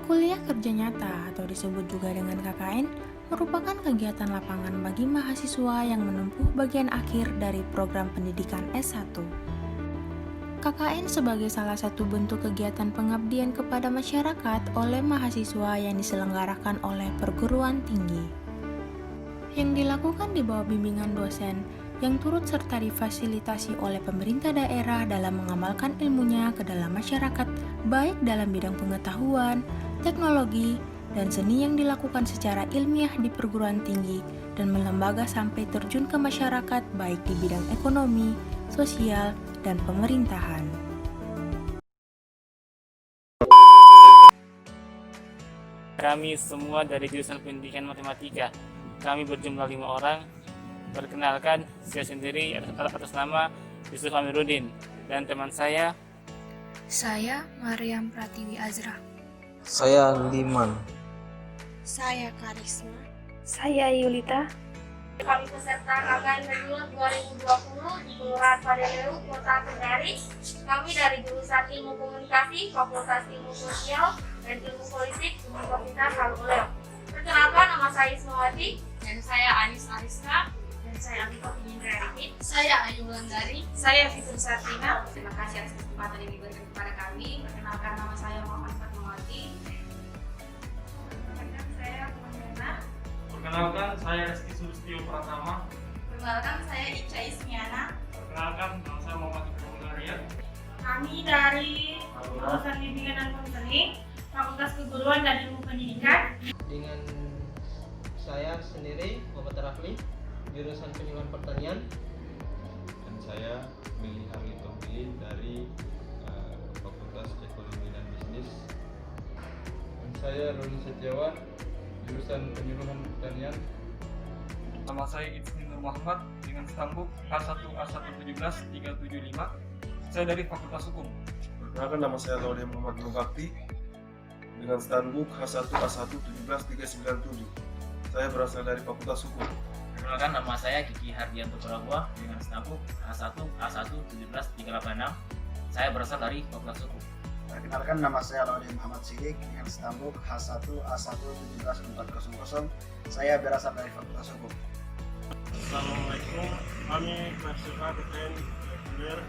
Kuliah kerja nyata atau disebut juga dengan KKN merupakan kegiatan lapangan bagi mahasiswa yang menempuh bagian akhir dari program pendidikan S1. KKN sebagai salah satu bentuk kegiatan pengabdian kepada masyarakat oleh mahasiswa yang diselenggarakan oleh perguruan tinggi. Yang dilakukan di bawah bimbingan dosen yang turut serta difasilitasi oleh pemerintah daerah dalam mengamalkan ilmunya ke dalam masyarakat, baik dalam bidang pengetahuan, teknologi, dan seni yang dilakukan secara ilmiah di perguruan tinggi dan melembaga sampai terjun ke masyarakat baik di bidang ekonomi, sosial, dan pemerintahan. Kami semua dari jurusan pendidikan matematika. Kami berjumlah 5 orang. Perkenalkan, saya sendiri atas nama Yusuf Amiruddin dan teman saya. Saya Mariam Pratiwi Azra. Saya Liman. Saya Karisma. Saya Yulita. Kami peserta KKN Reguler 2020 di Kelurahan Padaleu, Kota Kendari. Kami dari jurusan Ilmu Komunikasi, Fakultas Ilmu Sosial dan Ilmu Politik, Universitas Al-Uleo. Perkenalkan, nama saya Ismawati dan saya Anis Ariska dan saya Anita Pinindra. Saya Ayu Wulandari. Saya Fitri Sartina. Terima kasih atas kesempatan yang diberikan kepada kami. Perkenalkan, nama saya Muhammad Fatmawati. Perkenalkan, saya Mandana. Perkenalkan, saya Reski Sulistyo Pratama. Perkenalkan, saya Ica Ismiana. Perkenalkan, nama saya Muhammad Ibrahim. Kami dari jurusan Bimbingan dan Konseling, Fakultas Keguruan dan Ilmu Pendidikan. Dengan saya sendiri, Muhammad Rafli, jurusan Penyuluhan Pertanian. Dan saya Mili Haritobi dari Fakultas Ekonomi dan Bisnis. Dan saya Roni Setiawan, jurusan Penyuluhan Pertanian. Nama saya Itzni Nur Muhammad dengan stambuk H1A1171375. Saya dari Fakultas Hukum. Perkenalkan, nama saya Laude Muhammad Nubakti dengan stambuk H1A1171397. Saya berasal dari Fakultas Hukum. Perkenalkan, nama saya Kiki Hardianto Puragua dengan stambuk H1A1171386. Saya berasal dari Fakultas Hukum. Perkenalkan, nama saya Laude Muhammad Sidik dengan stambuk H1A1171400. Saya berasal dari Fakultas Hukum. Assalamualaikum, kami peserta KKN Reguler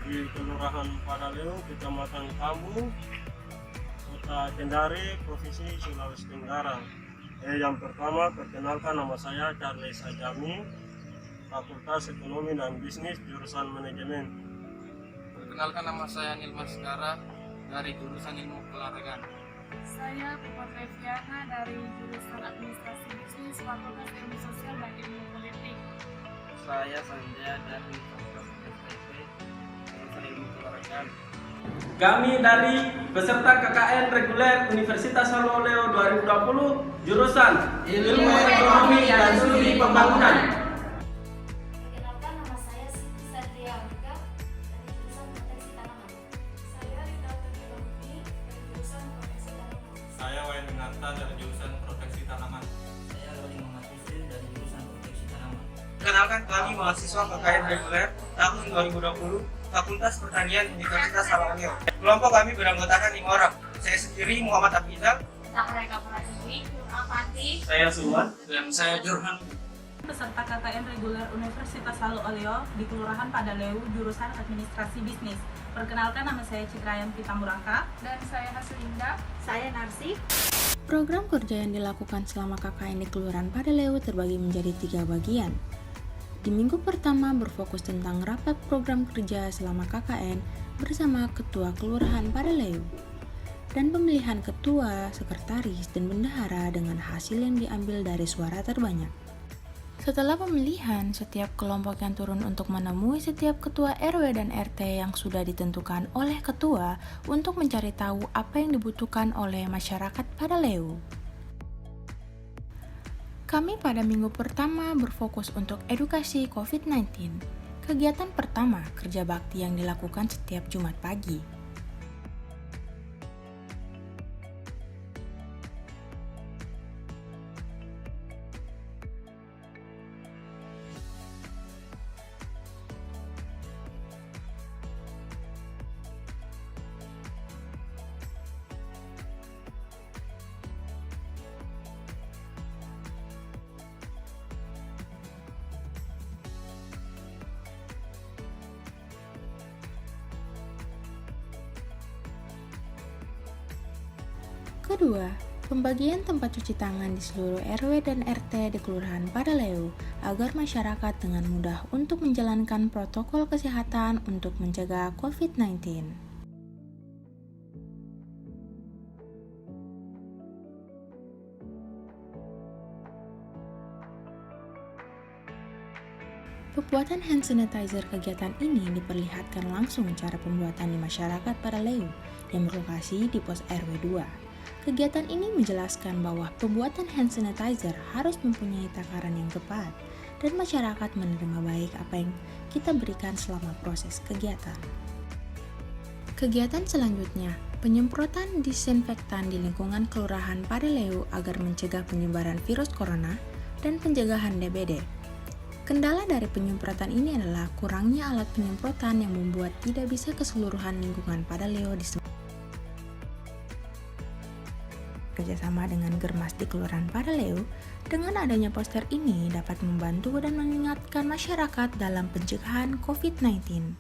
di Kelurahan Padaleu, Kecamatan Kambu, Kota Kendari, Provinsi Sulawesi Tenggara. Yang pertama, perkenalkan, nama saya Charles Ajami, Fakultas Ekonomi dan Bisnis, jurusan Manajemen. Perkenalkan, nama saya Nilman Segara dari jurusan Ilmu Keolahragaan. Saya Pupa Treviana dari jurusan Administrasi Bisnis, Fakultas Ilmu Sosial dan Ilmu Politik. Saya Sanjaya dari Fakultas STP, jurusan Ilmu Keolahragaan. Kami dari peserta KKN Reguler Universitas Al-Uleo 2020, jurusan Ilmu Ekonomi dan Studi Pembangunan. Perkenalkan, nama saya Siti Satria Alika dari jurusan Proteksi Tanaman. Saya Rita Tujulanti dari jurusan Proteksi Tanaman. Saya Wayan Winarta dari jurusan Proteksi Tanaman. Saya Roni Muhammad Yusril dari jurusan Proteksi Tanaman. Perkenalkan, kami mahasiswa KKN Reguler tahun 2020, Fakultas Pertanian Universitas Al-Uleo. Kelompok kami beranggotakan 5 orang. Saya sendiri Muhammad Abdizal. Sakreka Pratiwi, Nur Avanti. Saya Suman. Dan saya Jurhan. Peserta KKN Reguler Universitas Al-Uleo di Kelurahan Padaleu, jurusan Administrasi Bisnis. Perkenalkan, nama saya Citrayanti Tamuraka. Dan saya Haslinda. Saya Narsi. Program kerja yang dilakukan selama KKN di Kelurahan Padaleu terbagi menjadi 3 bagian. Di minggu pertama berfokus tentang rapat program kerja selama KKN bersama Ketua Kelurahan Padaleu dan pemilihan ketua, sekretaris, dan bendahara dengan hasil yang diambil dari suara terbanyak. Setelah pemilihan, setiap kelompok yang turun untuk menemui setiap ketua RW dan RT yang sudah ditentukan oleh ketua untuk mencari tahu apa yang dibutuhkan oleh masyarakat Padaleu. Kami pada minggu pertama berfokus untuk edukasi COVID-19. Kegiatan pertama, kerja bakti yang dilakukan setiap Jumat pagi. Kedua, pembagian tempat cuci tangan di seluruh RW dan RT di Kelurahan Padaleu agar masyarakat dengan mudah untuk menjalankan protokol kesehatan untuk mencegah COVID-19. Pembuatan hand sanitizer kegiatan ini diperlihatkan langsung cara pembuatan di masyarakat Padaleu yang berlokasi di pos RW 2. Kegiatan ini menjelaskan bahwa pembuatan hand sanitizer harus mempunyai takaran yang tepat dan masyarakat menerima baik apa yang kita berikan selama proses kegiatan. Kegiatan selanjutnya, penyemprotan disinfektan di lingkungan Kelurahan Padaleu agar mencegah penyebaran virus corona dan pencegahan DBD. Kendala dari penyemprotan ini adalah kurangnya alat penyemprotan yang membuat tidak bisa keseluruhan lingkungan Padaleu disemprot. Kerjasama dengan Germas di Kelurahan Padaleu, dengan adanya poster ini dapat membantu dan mengingatkan masyarakat dalam pencegahan COVID-19.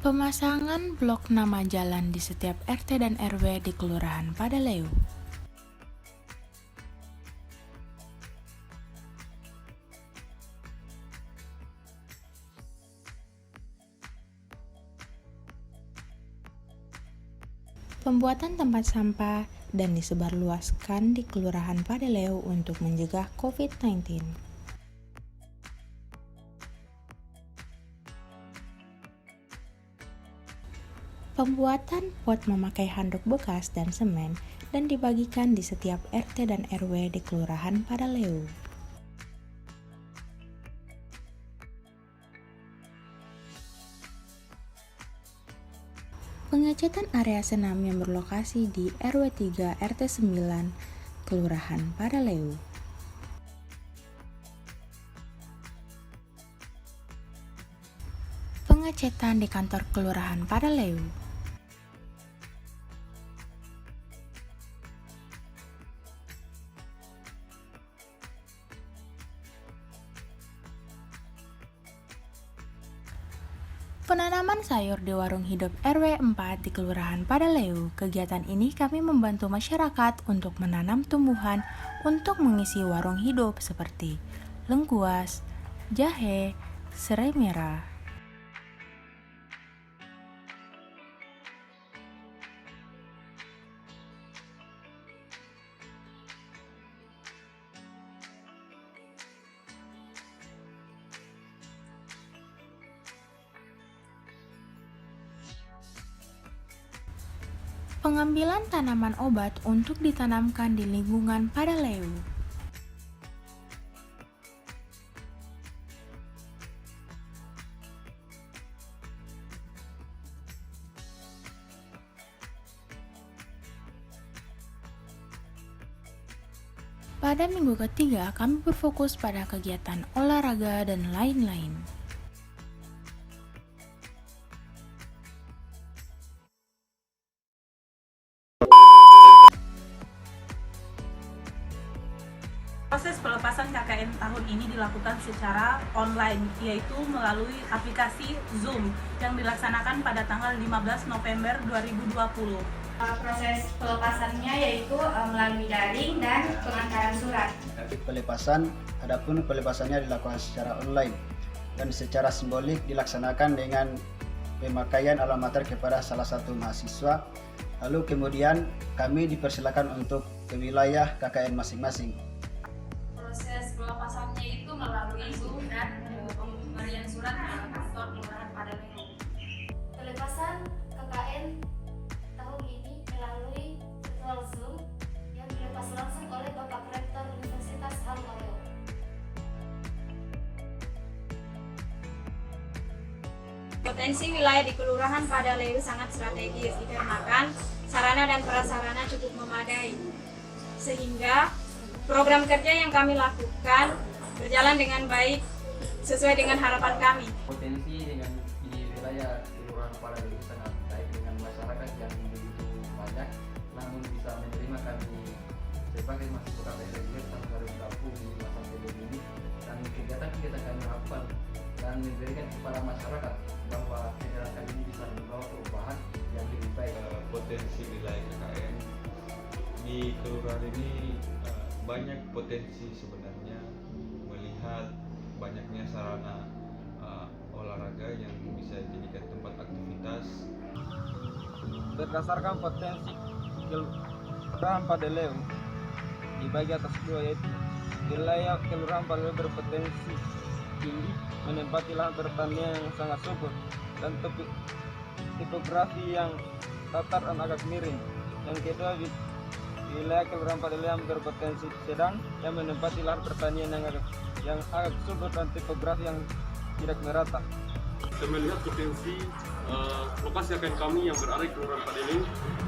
Pemasangan blok nama jalan di setiap RT dan RW di Kelurahan Padaleu. Pembuatan tempat sampah dan disebarluaskan di Kelurahan Padaleu untuk mencegah COVID-19. Pembuatan pot memakai handuk bekas dan semen dan dibagikan di setiap RT dan RW di Kelurahan Padaleu. Pengecatan area senam yang berlokasi di RW 3 RT 9 Kelurahan Padaleu. Pengecetan di kantor Kelurahan Padaleu. Penanaman sayur di warung hidup RW 4 di Kelurahan Padaleu. Kegiatan ini kami membantu masyarakat untuk menanam tumbuhan untuk mengisi warung hidup seperti lengkuas, jahe, serai merah. Pengambilan tanaman obat untuk ditanamkan di lingkungan Padaleu. Pada minggu ketiga, kami berfokus pada kegiatan olahraga dan lain-lain. Proses pelepasan KKN tahun ini dilakukan secara online, yaitu melalui aplikasi Zoom yang dilaksanakan pada tanggal 15 November 2020. Proses pelepasannya yaitu melalui daring dan pengantaran surat. Adapun pelepasannya dilakukan secara online dan secara simbolik dilaksanakan dengan pemakaian alma mater kepada salah satu mahasiswa. Lalu kemudian kami dipersilakan untuk ke wilayah KKN masing-masing. Proses pelepasannya itu melalui Zoom dan pemberian surat ke kantor Kelurahan Padaleu. Pelepasan KKN tahun ini melalui virtual Zoom yang dilepas langsung oleh Bapak Rektor Universitas Al-Oleo. Potensi wilayah di Kelurahan Padaleu sangat strategis dikarenakan sarana dan prasarana cukup memadai, sehingga program kerja yang kami lakukan berjalan dengan baik sesuai dengan harapan kami. Potensi dengan di wilayah Kelurahan Padaleu sangat baik dengan masyarakat bisa menerima kami sebagai mahasiswa KKN reguler tahun 2020 di masa pandemi ini, dan kegiatan-kegiatan kami lakukan dan memberikan kepada masyarakat bahwa kegiatan ini bisa membawa perubahan yang lebih baik. Potensi wilayah KKN di kelurahan ini banyak potensi sebenarnya, melihat banyaknya sarana olahraga yang bisa dijadikan tempat aktivitas. Berdasarkan potensi Kelurahan Padaleu dibagi atas dua, yaitu wilayah Kelurahan Padaleu berpotensi tinggi menempati lahan pertanian yang sangat subur dan tipografi yang datar dan agak miring. Yang kedua, wilayah Kelurahan Padaleu yang berpotensi sedang yang menempati lahan pertanian yang agak subur dan tipografi yang tidak merata. Kita melihat potensi lokasi KKN kami yang berada di Kelurahan Padaleu.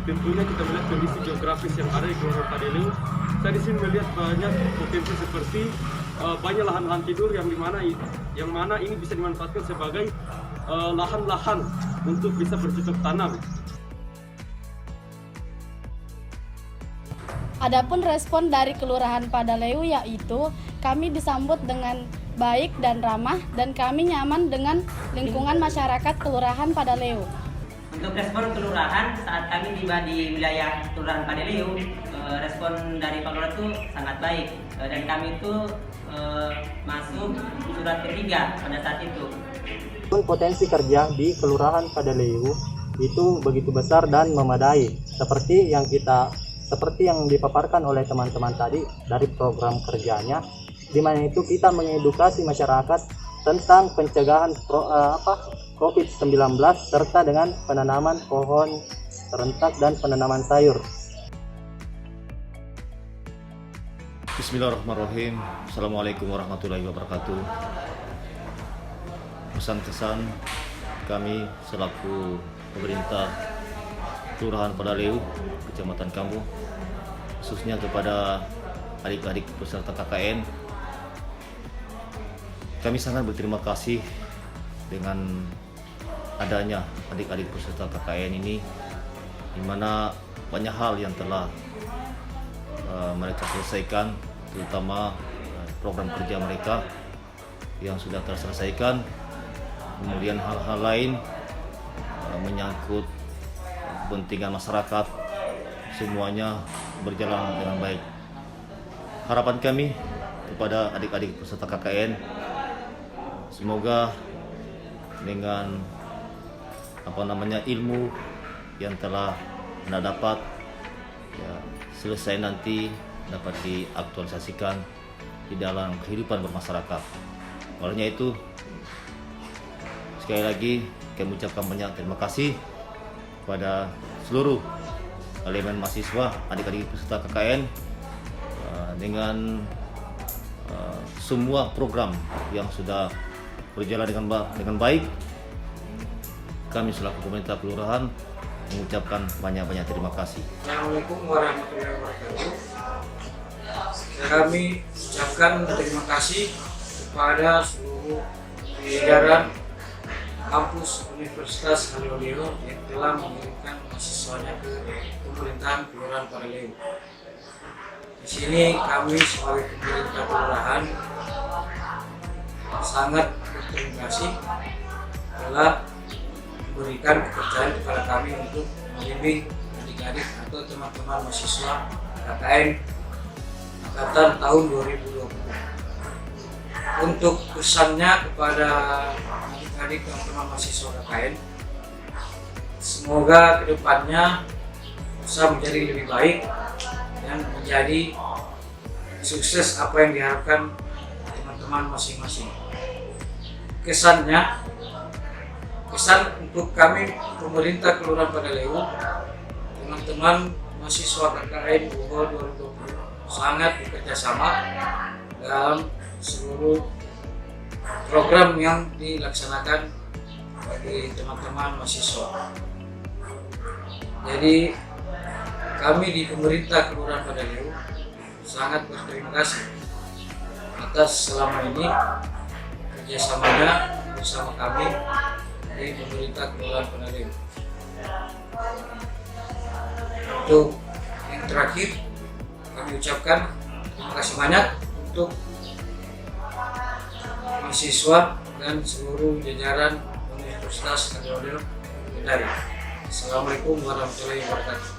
Tentunya kita melihat kondisi geografis yang ada di Kelurahan Padaleu. Saya di sini melihat banyak potensi seperti banyak lahan-lahan tidur yang mana ini bisa dimanfaatkan sebagai lahan-lahan untuk bisa bercocok tanam. Adapun respon dari Kelurahan Padaleu yaitu kami disambut dengan baik dan ramah, dan kami nyaman dengan lingkungan masyarakat Kelurahan Padaleu. Untuk respon kelurahan saat kami tiba di wilayah Kelurahan Padaleu, respon dari Pak Lurah itu sangat baik, dan kami itu masuk surat ketiga pada saat itu. Potensi kerja di Kelurahan Padaleu itu begitu besar dan memadai, seperti yang dipaparkan oleh teman-teman tadi dari program kerjanya, di mana itu kita mengedukasi masyarakat tentang pencegahan COVID-19 serta dengan penanaman pohon serentak dan penanaman sayur. Bismillahirrahmanirrahim. Assalamualaikum warahmatullahi wabarakatuh. Pesan-pesan kami selaku pemerintah Kelurahan Padaleu, Kecamatan Kambu, khususnya kepada adik-adik peserta KKN. Kami sangat berterima kasih dengan adanya adik-adik peserta KKN ini, di mana banyak hal yang telah mereka selesaikan, terutama program kerja mereka yang sudah terselesaikan. Kemudian hal-hal lain menyangkut kepentingan masyarakat, semuanya berjalan dengan baik. Harapan kami kepada adik-adik peserta KKN, semoga dengan ilmu yang telah Anda dapat, ya, selesai nanti dapat diaktualisasikan di dalam kehidupan bermasyarakat. Olehnya itu, sekali lagi kami ucapkan banyak terima kasih kepada seluruh elemen mahasiswa, adik-adik peserta KKN, dengan semua program yang sudah berjalan dengan baik. Kami selaku pemerintah kelurahan mengucapkan banyak-banyak terima kasih. Assalamualaikum warahmatullahi wabarakatuh. Kami ucapkan terima kasih kepada seluruh jajaran kampus Universitas Padaleu yang telah mengirimkan mahasiswanya ke pemerintahan Kelurahan Padaleu. Di sini kami sebagai pemerintah kelurahan sangat berterima kasih telah memberikan pekerjaan kepada kami untuk membimbing adik-adik atau teman-teman mahasiswa KKN angkatan tahun 2020. Untuk pesannya kepada adik-adik teman-teman mahasiswa KKN, semoga kedepannya bisa menjadi lebih baik dan menjadi sukses apa yang diharapkan teman-teman masing-masing. Kesan untuk kami pemerintah Kelurahan Padaleu, teman-teman mahasiswa KKN UHO 2020 sangat bekerja sama dalam seluruh program yang dilaksanakan bagi teman-teman mahasiswa. Jadi kami di pemerintah Kelurahan Padaleu sangat berterima kasih atas selama ini kerjasamanya bersama kami di pemerintah Kelurahan Padaleu. Untuk terakhir kami ucapkan terima kasih banyak untuk mahasiswa dan seluruh jajaran Universitas Agronomik Kendari. Assalamualaikum warahmatullahi wabarakatuh.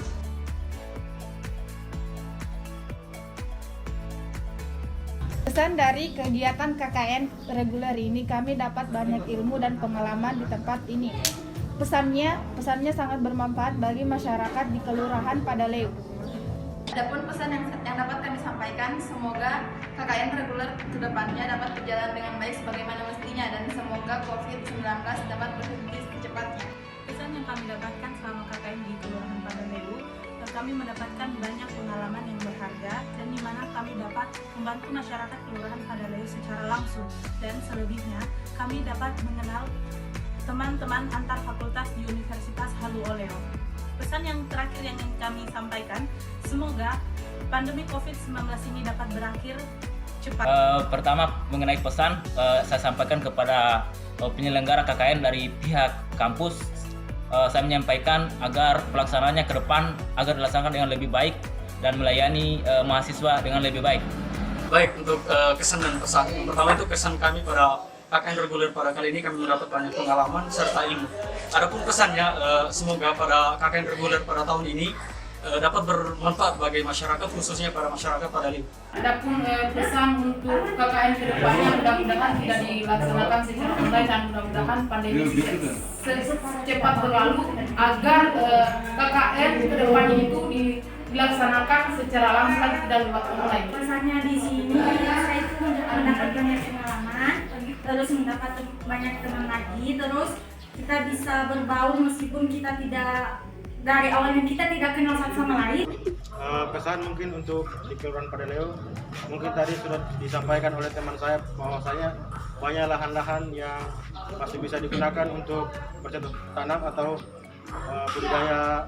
Pesan dari kegiatan KKN reguler ini, kami dapat banyak ilmu dan pengalaman di tempat ini. Pesannya sangat bermanfaat bagi masyarakat di Kelurahan Padaleu. Adapun pesan yang dapat kami sampaikan, semoga KKN reguler kedepannya dapat berjalan dengan baik sebagaimana mestinya dan semoga COVID-19 dapat berhenti secepatnya. Pesan yang kami dapatkan selama KKN di Kelurahan Padaleu, kami mendapatkan banyak pengalaman yang berharga dan di mana kami dapat membantu masyarakat Kelurahan Padaleu secara langsung, dan selebihnya kami dapat mengenal teman-teman antar fakultas di Universitas Halu Oleo. Pesan yang terakhir yang ingin kami sampaikan, semoga pandemi COVID-19 ini dapat berakhir cepat. Pertama mengenai pesan, saya sampaikan kepada penyelenggara KKN dari pihak kampus. Saya menyampaikan agar pelaksanaannya ke depan agar dilaksanakan dengan lebih baik dan melayani mahasiswa dengan lebih baik. Baik, untuk kesan dan pesan. Yang pertama itu kesan kami pada KKN reguler pada kali ini, kami mendapat banyak pengalaman serta ilmu. Adapun pesannya, semoga pada KKN reguler pada tahun ini dapat bermanfaat bagi masyarakat, khususnya para masyarakat Padaleu. Adapun pesan untuk KKN ke depannya, mudah-mudahan tidak dilaksanakan secara online dan mudah-mudahan pandemi secepat berlalu agar KKN ke depannya itu dilaksanakan secara langsung tidak lewat online. Pesannya di sini, saya itu mendapat banyak pengalaman, terus mendapat banyak teman lagi, terus kita bisa berbaur meskipun kita tidak dari awalnya kita tidak kenal satu sama lain. Pesan mungkin untuk di Kelurahan Padaleu, mungkin tadi sudah disampaikan oleh teman saya bahwasanya banyak lahan-lahan yang masih bisa digunakan untuk bercocok tanam atau budidaya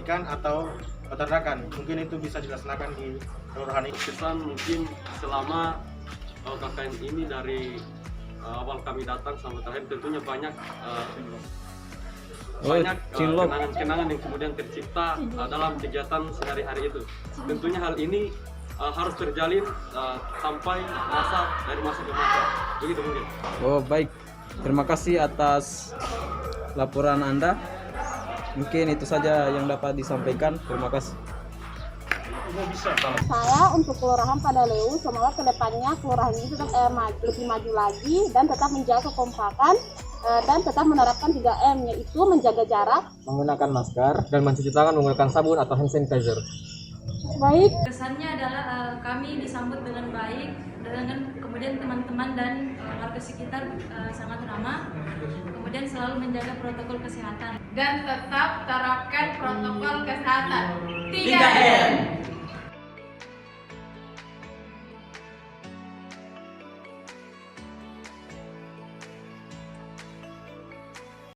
ikan atau peternakan. Mungkin itu bisa dilaksanakan di kelurahan ini. Pesan mungkin selama KKN ini dari awal kami datang sampai terakhir tentunya banyak kenangan-kenangan yang kemudian tercipta dalam kegiatan sehari-hari itu. Tentunya hal ini harus terjalin sampai dari masa ke masa. Begitu mungkin. Oh baik, terima kasih atas laporan Anda. Mungkin itu saja yang dapat disampaikan. Terima kasih. Saya untuk Kelurahan Padaleu, semoga kedepannya kelurahan ini tetap lebih maju lagi dan tetap menjaga kekompakan dan tetap menerapkan 3M, yaitu menjaga jarak, menggunakan masker, dan mencuci tangan menggunakan sabun atau hand sanitizer. Baik. Kesannya adalah kami disambut dengan baik, dengan kemudian teman-teman dan warga sekitar sangat ramah, kemudian selalu menjaga protokol kesehatan dan tetap terapkan protokol kesehatan. 3M.